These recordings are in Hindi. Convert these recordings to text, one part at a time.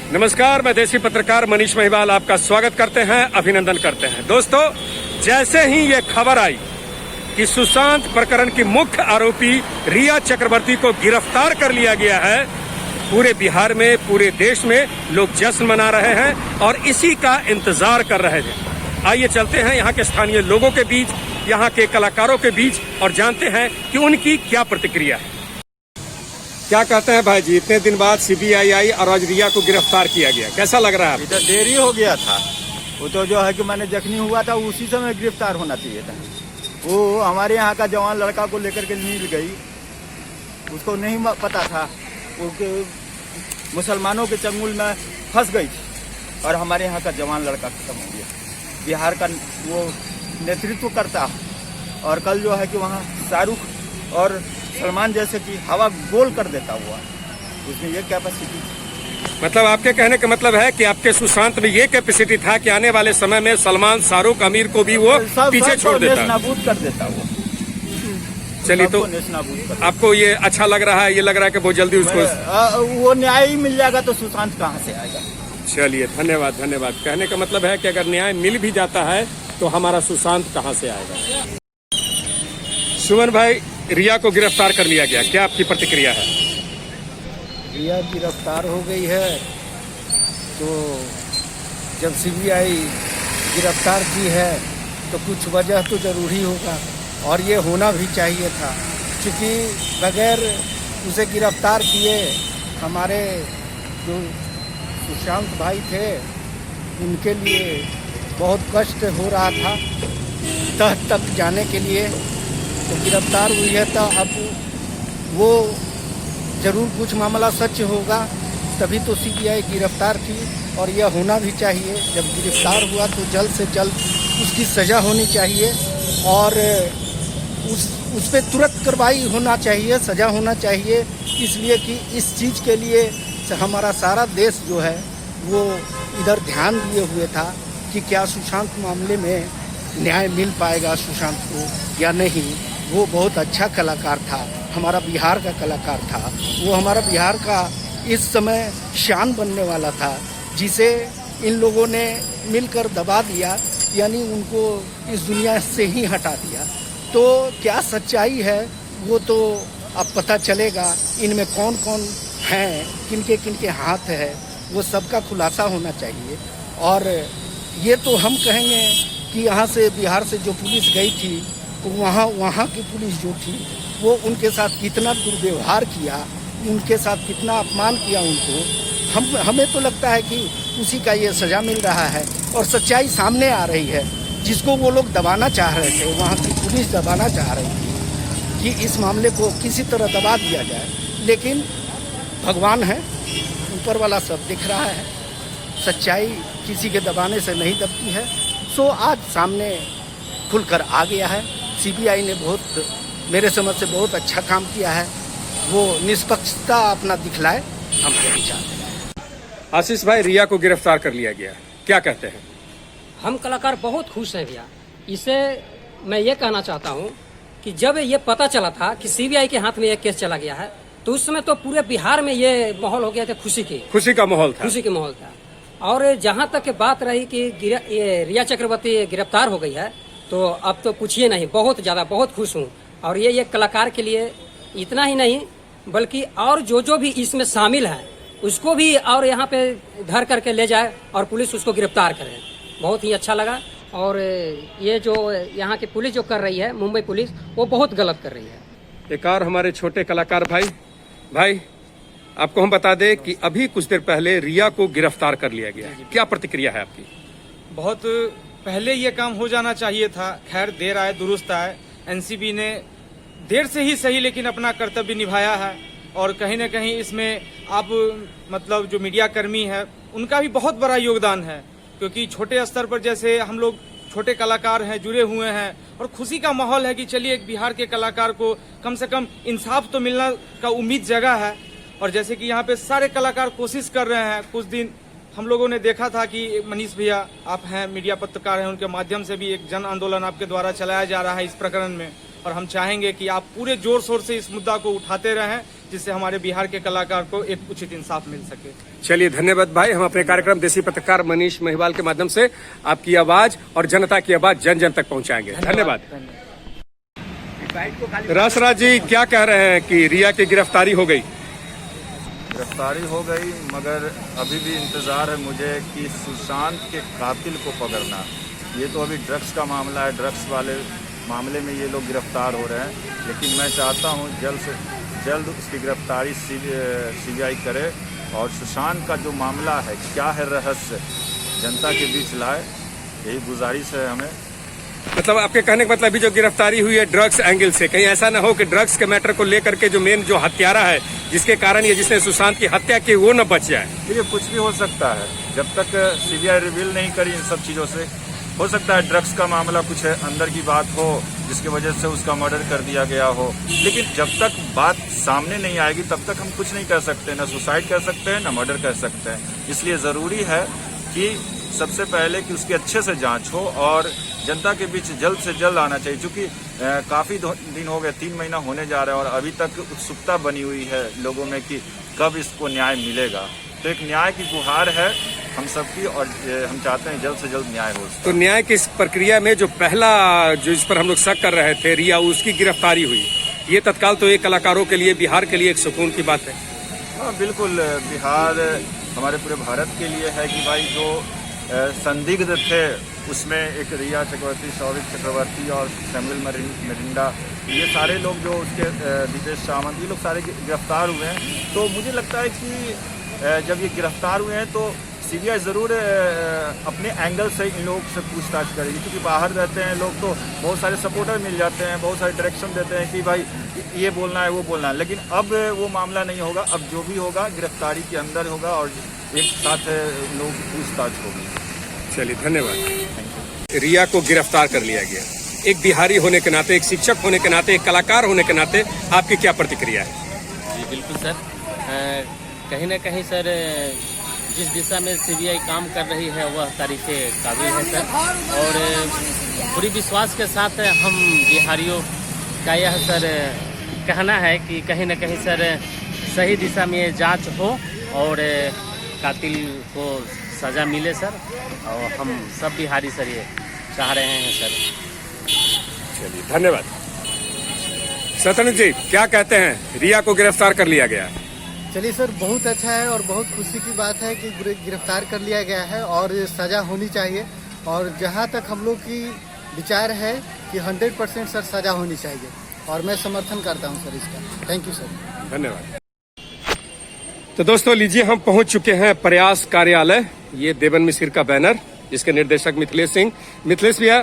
नमस्कार, मैं देसी पत्रकार मनीष महिवाल आपका स्वागत करते हैं, अभिनंदन करते हैं। दोस्तों, जैसे ही ये खबर आई कि सुशांत प्रकरण की मुख्य आरोपी रिया चक्रवर्ती को गिरफ्तार कर लिया गया है, पूरे बिहार में, पूरे देश में लोग जश्न मना रहे हैं और इसी का इंतजार कर रहे हैं। आइए चलते हैं यहाँ के स्थानीय लोगों के बीच, यहाँ के कलाकारों के बीच और जानते हैं कि उनकी क्या प्रतिक्रिया है। क्या कहते हैं भाई जी, इतने दिन बाद सीबीआई आई और आज रिया को गिरफ्तार किया गया, कैसा लग रहा है? इधर देरी हो गया था। वो तो जो है कि मैंने जख्मी हुआ था उसी समय गिरफ्तार होना चाहिए था। वो हमारे यहाँ का जवान लड़का को लेकर के मिल गई, उसको नहीं पता था, वो मुसलमानों के चंगुल में फंस गई थी और हमारे यहाँ का जवान लड़का खत्म हो गया। बिहार का वो नेतृत्व करता और कल जो है कि वहाँ शाहरुख और सलमान जैसे कि हवा गोल कर देता हुआ, उसमें ये कैपेसिटी। मतलब आपके कहने का मतलब है कि आपके सुशांत में ये कैपेसिटी था कि आने वाले समय में सलमान, शाहरुख, आमिर को भी वो पीछे छोड़ देता, नाबूद कर देता वो। चलिए, तो आपको ये अच्छा लग रहा है? ये लग रहा है कि बहुत जल्दी उसको वो न्याय मिल जाएगा तो सुशांत कहाँ से आएगा? चलिए, धन्यवाद धन्यवाद। कहने का मतलब है कि अगर न्याय मिल भी जाता है तो हमारा सुशांत कहाँ से आएगा। सुमन भाई, रिया को गिरफ्तार कर लिया गया, क्या आपकी प्रतिक्रिया है? रिया गिरफ्तार हो गई है तो जब सीबीआई गिरफ्तार की है तो कुछ वजह तो जरूरी होगा और ये होना भी चाहिए था, क्योंकि बगैर उसे गिरफ्तार किए हमारे जो सुशांत भाई थे उनके लिए बहुत कष्ट हो रहा था तह तक जाने के लिए। तो गिरफ्तार हुई है तो अब वो जरूर कुछ मामला सच होगा, तभी तो सीबीआई गिरफ्तार की और यह होना भी चाहिए। जब गिरफ्तार हुआ तो जल्द से जल्द उसकी सज़ा होनी चाहिए और उस पर तुरंत कार्रवाई होना चाहिए, सज़ा होना चाहिए, इसलिए कि इस चीज़ के लिए हमारा सारा देश जो है वो इधर ध्यान दिए हुए था कि क्या सुशांत मामले में न्याय मिल पाएगा सुशांत को या नहीं। वो बहुत अच्छा कलाकार था, हमारा बिहार का कलाकार था, वो हमारा बिहार का इस समय शान बनने वाला था, जिसे इन लोगों ने मिलकर दबा दिया, यानी उनको इस दुनिया से ही हटा दिया। तो क्या सच्चाई है वो तो अब पता चलेगा, इनमें कौन कौन हैं, किनके किनके हाथ है, वो सबका खुलासा होना चाहिए। और ये तो हम कहेंगे कि यहाँ से बिहार से जो पुलिस गई थी वहाँ की पुलिस जो थी वो उनके साथ कितना दुर्व्यवहार किया, उनके साथ कितना अपमान किया उनको। हमें तो लगता है कि उसी का ये सज़ा मिल रहा है और सच्चाई सामने आ रही है, जिसको वो लोग दबाना चाह रहे थे, वहाँ की पुलिस दबाना चाह रही थी कि इस मामले को किसी तरह दबा दिया जाए। लेकिन भगवान है, ऊपर वाला सब दिख रहा है, सच्चाई किसी के दबाने से नहीं दबती है। सो आज सामने खुलकर आ गया है। सीबीआई ने बहुत, मेरे समझ से बहुत अच्छा काम किया है, वो निष्पक्षता अपना दिखलाए, हम यही चाहते हैं। आशीष भाई, रिया को गिरफ्तार कर लिया गया, क्या कहते हैं? हम कलाकार बहुत खुश हैं भैया। इसे मैं ये कहना चाहता हूँ कि जब ये पता चला था कि सीबीआई के हाथ में ये केस चला गया है तो उस समय तो पूरे बिहार में ये माहौल हो गया था, खुशी का माहौल था। और जहाँ तक बात रही कि रिया चक्रवर्ती गिरफ्तार हो गई है तो अब तो पूछिए नहीं, बहुत खुश हूँ। और ये कलाकार के लिए इतना ही नहीं बल्कि और जो भी इसमें शामिल है उसको भी और यहाँ पे धर करके ले जाए और पुलिस उसको गिरफ्तार करे, बहुत ही अच्छा लगा। और ये जो यहाँ की पुलिस जो कर रही है, मुंबई पुलिस, वो बहुत गलत कर रही है। एक और हमारे छोटे कलाकार भाई, आपको हम बता दें कि अभी कुछ देर पहले रिया को गिरफ्तार कर लिया गया, क्या प्रतिक्रिया है आपकी? बहुत पहले ये काम हो जाना चाहिए था, खैर देर आए दुरुस्त आए। एनसीबी ने देर से ही सही लेकिन अपना कर्तव्य निभाया है और कहीं न कहीं इसमें आप मतलब जो मीडिया कर्मी है उनका भी बहुत बड़ा योगदान है, क्योंकि छोटे स्तर पर जैसे हम लोग छोटे कलाकार हैं, जुड़े हुए हैं और खुशी का माहौल है कि चलिए एक बिहार के कलाकार को कम से कम इंसाफ तो मिलना का उम्मीद जगह है। और जैसे कि यहाँ पे सारे कलाकार कोशिश कर रहे हैं, कुछ दिन हम लोगों ने देखा था कि मनीष भैया, आप हैं मीडिया पत्रकार हैं, उनके माध्यम से भी एक जन आंदोलन आपके द्वारा चलाया जा रहा है इस प्रकरण में और हम चाहेंगे कि आप पूरे जोर शोर से इस मुद्दा को उठाते रहें जिससे हमारे बिहार के कलाकार को एक उचित इंसाफ मिल सके। चलिए धन्यवाद भाई। हम अपने कार्यक्रम देसी पत्रकार मनीष महिवाल के माध्यम से आपकी आवाज और जनता की आवाज जन जन तक पहुंचाएंगे। धन्यवाद। रासराज जी क्या कह रहे हैं कि रिया की गिरफ्तारी हो गई? गिरफ्तारी हो गई, मगर अभी भी इंतज़ार है मुझे कि सुशांत के कातिल को पकड़ना। ये तो अभी ड्रग्स का मामला है, ड्रग्स वाले मामले में ये लोग गिरफ्तार हो रहे हैं, लेकिन मैं चाहता हूँ जल्द से जल्द उसकी गिरफ्तारी सीबीआई करे और सुशांत का जो मामला है, क्या है रहस्य, जनता के बीच लाए। यही गुजारिश है हमें। मतलब आपके कहने का मतलब अभी जो गिरफ्तारी हुई है ड्रग्स एंगल से, कहीं ऐसा ना हो कि ड्रग्स के मैटर को लेकर के जो मेन जो हत्यारा है, जिसके कारण ये जिसने सुशांत की हत्या की, वो न बच जाए। ये कुछ भी हो सकता है, जब तक सीबीआई रिवील नहीं करी इन सब चीज़ों से। हो सकता है ड्रग्स का मामला कुछ है, अंदर की बात हो जिसकी वजह से उसका मर्डर कर दिया गया हो, लेकिन जब तक बात सामने नहीं आएगी तब तक हम कुछ नहीं कर सकते, ना सुसाइड कर सकते हैं ना मर्डर कर सकते हैं। इसलिए ज़रूरी है कि सबसे पहले कि उसकी अच्छे से जांच हो और जनता के बीच जल्द से जल्द आना चाहिए, क्योंकि काफ़ी दिन हो गए, 3 महीना होने जा रहा है और अभी तक उत्सुकता बनी हुई है लोगों में कि कब इसको न्याय मिलेगा। तो एक न्याय की गुहार है हम सबकी और हम चाहते हैं जल्द से जल्द न्याय हो। तो न्याय की इस प्रक्रिया में जो पहला जो इस पर हम लोग शक कर रहे थे रिया, उसकी गिरफ्तारी हुई, ये तत्काल तो एक कलाकारों के लिए, बिहार के लिए एक सुकून की बात है। हाँ बिल्कुल, बिहार हमारे पूरे भारत के लिए है कि भाई जो संदिग्ध थे उसमें एक रिया चक्रवर्ती, शौविक चक्रवर्ती और सैमुअल मरिंडा, ये सारे लोग जो उसके दीपेश सावंत, ये लोग सारे गिरफ्तार हुए हैं। तो मुझे लगता है कि जब ये गिरफ्तार हुए हैं तो सीबीआई ज़रूर अपने एंगल से इन लोगों से पूछताछ करेगी, क्योंकि बाहर रहते हैं लोग तो बहुत सारे सपोर्टर मिल जाते हैं, बहुत सारे डायरेक्शन देते हैं कि भाई ये बोलना है वो बोलना है, लेकिन अब वो मामला नहीं होगा। अब जो भी होगा गिरफ्तारी के अंदर होगा और एक साथ लोग पूछताछ होगी। चलिए धन्यवाद। रिया को गिरफ्तार कर लिया गया। एक बिहारी होने के नाते, एक शिक्षक होने के नाते, एक कलाकार होने के नाते आपकी क्या प्रतिक्रिया है? जी बिल्कुल सर, कहीं ना कहीं सर जिस दिशा में सीबीआई काम कर रही है वह तारीफ़े काबिल है सर, और पूरी विश्वास के साथ हम बिहारियों का यह सर कहना है कि कहीं ना कहीं सर सही दिशा में जांच हो और कातिल को सज़ा मिले सर, और हम सब बिहारी सर ये चाह रहे हैं सर। चलिए धन्यवाद। सतन जी क्या कहते हैं? रिया को गिरफ्तार कर लिया गया। चलिए सर, बहुत अच्छा है और बहुत खुशी की बात है कि गिरफ्तार कर लिया गया है और सज़ा होनी चाहिए, और जहां तक हम लोग की विचार है कि 100% सर सज़ा होनी चाहिए, और मैं समर्थन करता हूं सर इसका। Thank you sir. धन्यवाद। तो दोस्तों लीजिए, हम पहुंच चुके हैं प्रयास कार्यालय। ये देवन मिसिर का बैनर, जिसके निर्देशक मिथिलेश सिंह। मिथिलेश भैया,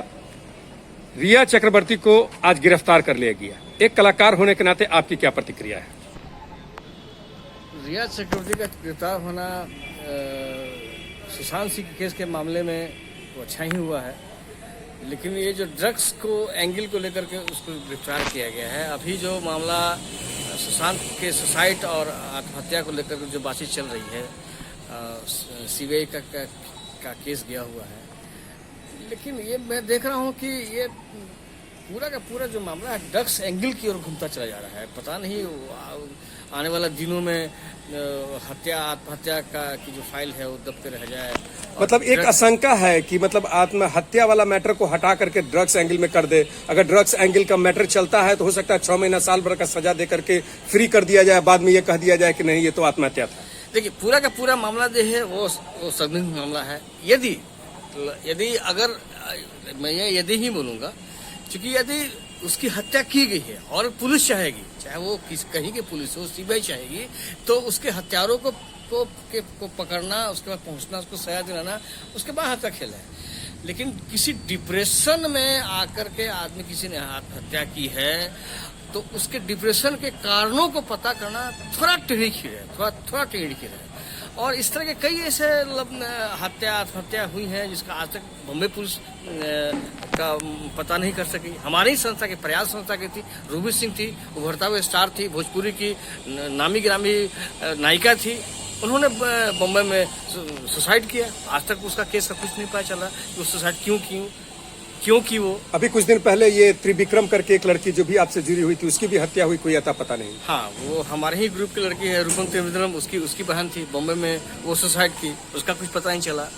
रिया चक्रवर्ती को आज गिरफ्तार कर लिया गया। एक कलाकार होने के नाते आपकी क्या प्रतिक्रिया है? रिया चक्रवर्ती का गिरफ्तार होना सुशांत सिंह केस के मामले में तो अच्छा ही हुआ है, लेकिन ये जो ड्रग्स को एंगल को लेकर के उसको गिरफ्तार किया गया है। अभी जो मामला सुशांत के सुसाइड और आत्महत्या को लेकर जो बातचीत चल रही है, सीबीआई का केस गया हुआ है, लेकिन ये मैं देख रहा हूँ कि ये पूरा का पूरा जो मामला है ड्रग्स एंगल की ओर घूमता चला जा रहा है। पता नहीं आने वाला दिनों में हत्या आत्महत्या की जो फाइल है वो दबते रह जाए। मतलब एक आशंका है कि मतलब आत्महत्या वाला मैटर को हटा करके ड्रग्स एंगल में कर दे। अगर ड्रग्स एंगल का मैटर चलता है तो हो सकता है 6 महीना साल भर का सजा दे करके फ्री कर दिया जाए, बाद में ये कह दिया जाए कि नहीं ये तो आत्महत्या था। देखिए, पूरा का पूरा मामला जो है वो संदिग्ध मामला है। यदि अगर मैं यदि ही बोलूँगा, क्योंकि यदि उसकी हत्या की गई है और पुलिस चाहेगी, चाहे वो कहीं की पुलिस हो, सीबीआई चाहेगी, तो उसके हत्यारों को पकड़ना, उसके बाद पहुंचना, उसको सजा दिलाना, उसके बाद हत्या खेल है। लेकिन किसी डिप्रेशन में आकर के आदमी किसी ने आत्महत्या की है तो उसके डिप्रेशन के कारणों को पता करना थोड़ा टेढ़ी है। और इस तरह के कई ऐसे हत्या आत्महत्या हुई हैं जिसका आज तक बॉम्बे पुलिस का पता नहीं कर सकी। हमारी ही संस्था की, प्रयास संस्था की थी, रूबी सिंह थी, उभरता हुआ स्टार थी, भोजपुरी की नामी गिरामी नायिका थी, उन्होंने बॉम्बे में सुसाइड किया। आज तक उसका केस का कुछ नहीं पता चला कि वो सुसाइड क्यों क्योंकि वो अभी कुछ दिन पहले ये त्रिविक्रम करके एक लड़की जो भी आपसे जुड़ी हुई थी, उसकी भी हत्या हुई, कोई अता पता नहीं। हाँ, वो हमारे ही ग्रुप की लड़की है, रूपम त्रिविक्रम, उसकी बहन थी, बॉम्बे में वो सुसाइड की, उसका कुछ पता नहीं चला।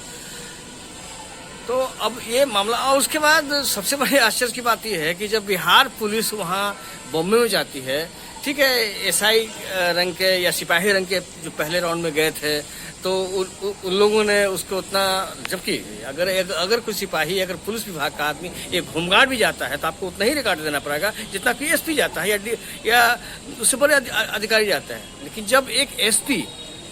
तो अब ये मामला, और उसके बाद सबसे बड़े आश्चर्य की बात यह है कि जब बिहार पुलिस वहाँ बॉम्बे में जाती है, ठीक है, एसआई रंग के या सिपाही रंग के जो पहले राउंड में गए थे, तो उन लोगों ने उसको उतना, जबकि अगर कोई सिपाही, अगर पुलिस विभाग का आदमी एक होमगार्ड भी जाता है तो आपको उतना ही रिकॉर्ड देना पड़ेगा जितना कि एसपी जाता है या उससे बड़े अधिकारी जाते हैं। लेकिन जब एक एसपी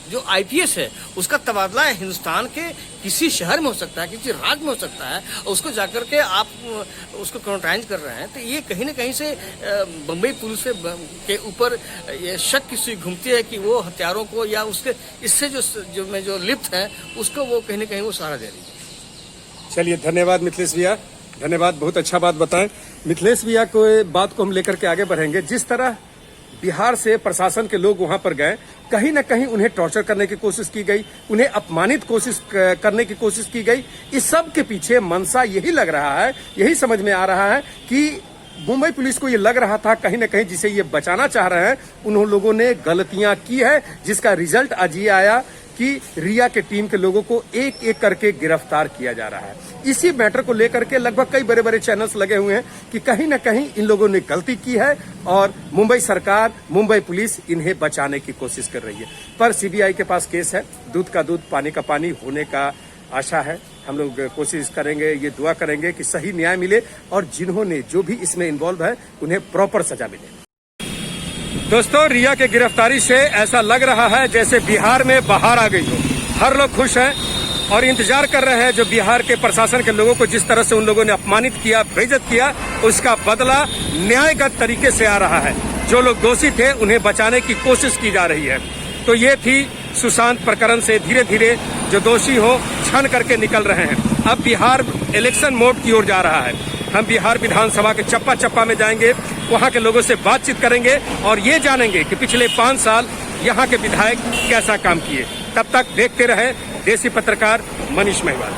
जो आईपीएस है, उसका तबादला है हिंदुस्तान के किसी शहर में हो सकता है, किसी राज्य में हो सकता है, और उसको जाकर के आप उसको क्वारंटाइन कर रहे हैं, तो ये कहीं ना कहीं से बम्बई पुलिस के ऊपर ये शक की सुई घूमती है कि वो हत्यारों को या उसके इससे जो लिप्त हैं उसको वो कहीं ना कहीं वो सहारा दे रही है। चलिए, धन्यवाद मिथिलेश भैया, धन्यवाद, बहुत अच्छा बात बताएं। मिथिलेश भैया को बात को हम लेकर के आगे बढ़ेंगे। जिस तरह बिहार से प्रशासन के लोग वहां पर गए, कहीं न कहीं उन्हें टॉर्चर करने की कोशिश की गई, उन्हें अपमानित करने की कोशिश की गई। इस सब के पीछे मंशा यही लग रहा है, यही समझ में आ रहा है कि मुंबई पुलिस को ये लग रहा था कहीं न कहीं जिसे ये बचाना चाह रहे हैं, उन लोगों ने गलतियां की है, जिसका रिजल्ट आज ये आया कि रिया के टीम के लोगों को एक एक करके गिरफ्तार किया जा रहा है। इसी मैटर को लेकर के लगभग कई बड़े बड़े चैनल्स लगे हुए हैं कि कहीं न कहीं इन लोगों ने गलती की है और मुंबई सरकार, मुंबई पुलिस इन्हें बचाने की कोशिश कर रही है। पर सीबीआई के पास केस है, दूध का दूध पानी का पानी होने का आशा है। हम लोग कोशिश करेंगे, ये दुआ करेंगे कि सही न्याय मिले और जिन्होंने जो भी इसमें इन्वॉल्व है उन्हें प्रॉपर सजा मिले। दोस्तों, रिया के गिरफ्तारी से ऐसा लग रहा है जैसे बिहार में बाहर आ गई हो। हर लोग खुश हैं और इंतजार कर रहे हैं जो बिहार के प्रशासन के लोगों को जिस तरह से उन लोगों ने अपमानित किया, बेइज्जत किया, उसका बदला न्यायगत तरीके से आ रहा है। जो लोग दोषी थे उन्हें बचाने की कोशिश की जा रही है। तो ये थी सुशांत प्रकरण से धीरे धीरे जो दोषी हो छन करके निकल रहे हैं। अब बिहार इलेक्शन मोड की ओर जा रहा है। हम बिहार विधानसभा के चप्पा चप्पा में जाएंगे, वहां के लोगों से बातचीत करेंगे और ये जानेंगे कि पिछले 5 साल यहाँ के विधायक कैसा काम किए। तब तक देखते रहे देसी पत्रकार मनीष महिवाल।